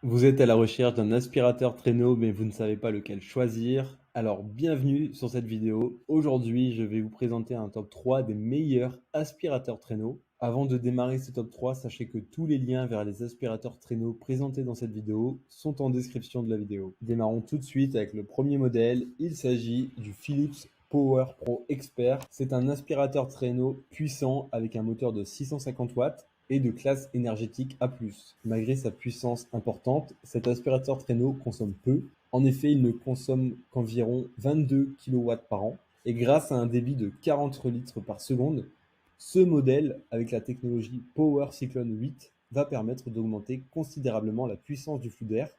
Vous êtes à la recherche d'un aspirateur traîneau, mais vous ne savez pas lequel choisir. Alors, bienvenue sur cette vidéo. Aujourd'hui, je vais vous présenter un top 3 des meilleurs aspirateurs traîneaux. Avant de démarrer ce top 3, sachez que tous les liens vers les aspirateurs traîneaux présentés dans cette vidéo sont en description de la vidéo. Démarrons tout de suite avec le premier modèle. Il s'agit du Philips Power Pro Expert. C'est un aspirateur traîneau puissant avec un moteur de 650 watts et de classe énergétique A+. Malgré sa puissance importante, cet aspirateur traîneau consomme peu. En effet, il ne consomme qu'environ 22 kW par an. Et grâce à un débit de 40 litres par seconde, ce modèle, avec la technologie Power Cyclone 8, va permettre d'augmenter considérablement la puissance du flux d'air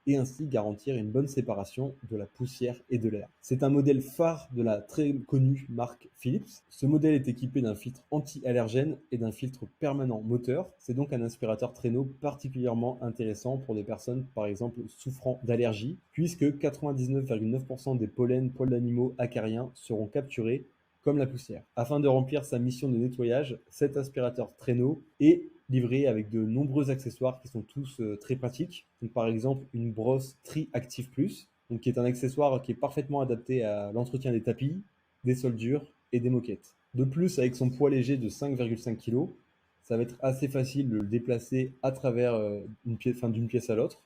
et ainsi garantir une bonne séparation de la poussière et de l'air. C'est un modèle phare de la très connue marque Philips. Ce modèle est équipé d'un filtre anti-allergène et d'un filtre permanent moteur. C'est donc un aspirateur traîneau particulièrement intéressant pour des personnes, par exemple, souffrant d'allergies, puisque 99,9% des pollens poils d'animaux acariens seront capturés comme la poussière. Afin de remplir sa mission de nettoyage, cet aspirateur traîneau est livré avec de nombreux accessoires qui sont tous très pratiques. Donc, par exemple, une brosse Tri Active Plus, donc qui est un accessoire qui est parfaitement adapté à l'entretien des tapis, des soldures et des moquettes. De plus, avec son poids léger de 5,5 kg, ça va être assez facile de le déplacer à travers d'une pièce à l'autre,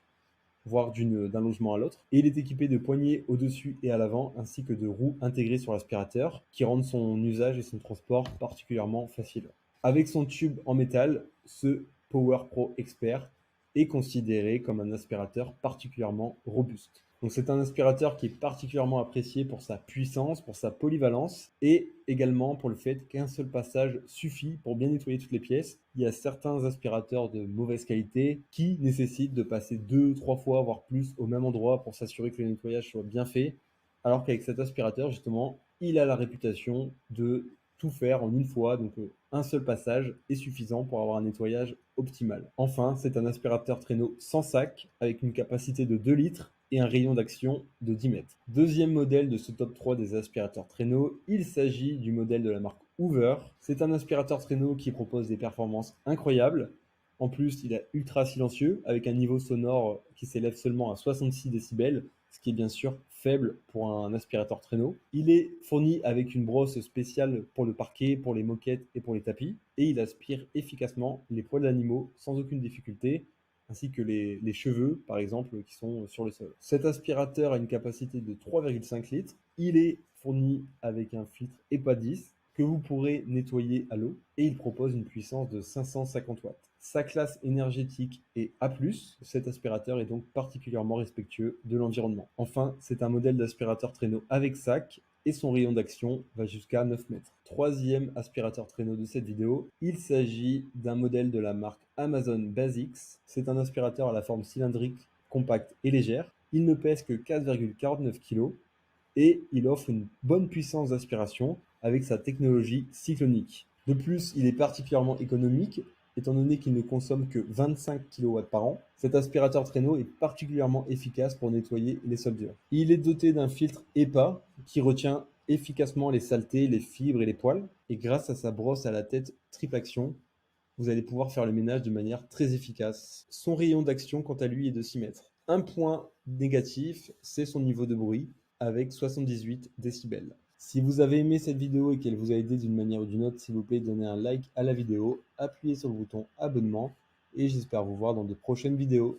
voire d'un logement à l'autre. Et il est équipé de poignées au-dessus et à l'avant, ainsi que de roues intégrées sur l'aspirateur, qui rendent son usage et son transport particulièrement facile. Avec son tube en métal, ce Power Pro Expert est considéré comme un aspirateur particulièrement robuste. Donc c'est un aspirateur qui est particulièrement apprécié pour sa puissance, pour sa polyvalence et également pour le fait qu'un seul passage suffit pour bien nettoyer toutes les pièces. Il y a certains aspirateurs de mauvaise qualité qui nécessitent de passer deux, trois fois, voire plus au même endroit pour s'assurer que le nettoyage soit bien fait. Alors qu'avec cet aspirateur, justement, il a la réputation de tout faire en une fois, donc un seul passage est suffisant pour avoir un nettoyage optimal. Enfin, c'est un aspirateur traîneau sans sac avec une capacité de 2 litres et un rayon d'action de 10 mètres. Deuxième modèle de ce top 3 des aspirateurs traîneaux, il s'agit du modèle de la marque Hoover. C'est un aspirateur traîneau qui propose des performances incroyables. En plus, il est ultra silencieux avec un niveau sonore qui s'élève seulement à 66 décibels, ce qui est bien sûr faible pour un aspirateur traîneau. Il est fourni avec une brosse spéciale pour le parquet, pour les moquettes et pour les tapis, et il aspire efficacement les poils d'animaux sans aucune difficulté, ainsi que les cheveux, par exemple, qui sont sur le sol. Cet aspirateur a une capacité de 3,5 litres. Il est fourni avec un filtre EPA 10 que vous pourrez nettoyer à l'eau et il propose une puissance de 550 watts. Sa classe énergétique est A+, cet aspirateur est donc particulièrement respectueux de l'environnement. Enfin, c'est un modèle d'aspirateur traîneau avec sac et son rayon d'action va jusqu'à 9 mètres. Troisième aspirateur traîneau de cette vidéo, il s'agit d'un modèle de la marque Amazon Basics. C'est un aspirateur à la forme cylindrique, compacte et légère. Il ne pèse que 4,49 kg et il offre une bonne puissance d'aspiration avec sa technologie cyclonique. De plus, il est particulièrement économique étant donné qu'il ne consomme que 25 kW par an. Cet aspirateur traîneau est particulièrement efficace pour nettoyer les soldures. Il est doté d'un filtre EPA qui retient efficacement les saletés, les fibres et les poils. Et grâce à sa brosse à la tête triple action, vous allez pouvoir faire le ménage de manière très efficace. Son rayon d'action, quant à lui, est de 6 mètres. Un point négatif, c'est son niveau de bruit, avec 78 décibels. Si vous avez aimé cette vidéo et qu'elle vous a aidé d'une manière ou d'une autre, s'il vous plaît, donnez un like à la vidéo, appuyez sur le bouton abonnement, et j'espère vous voir dans de prochaines vidéos.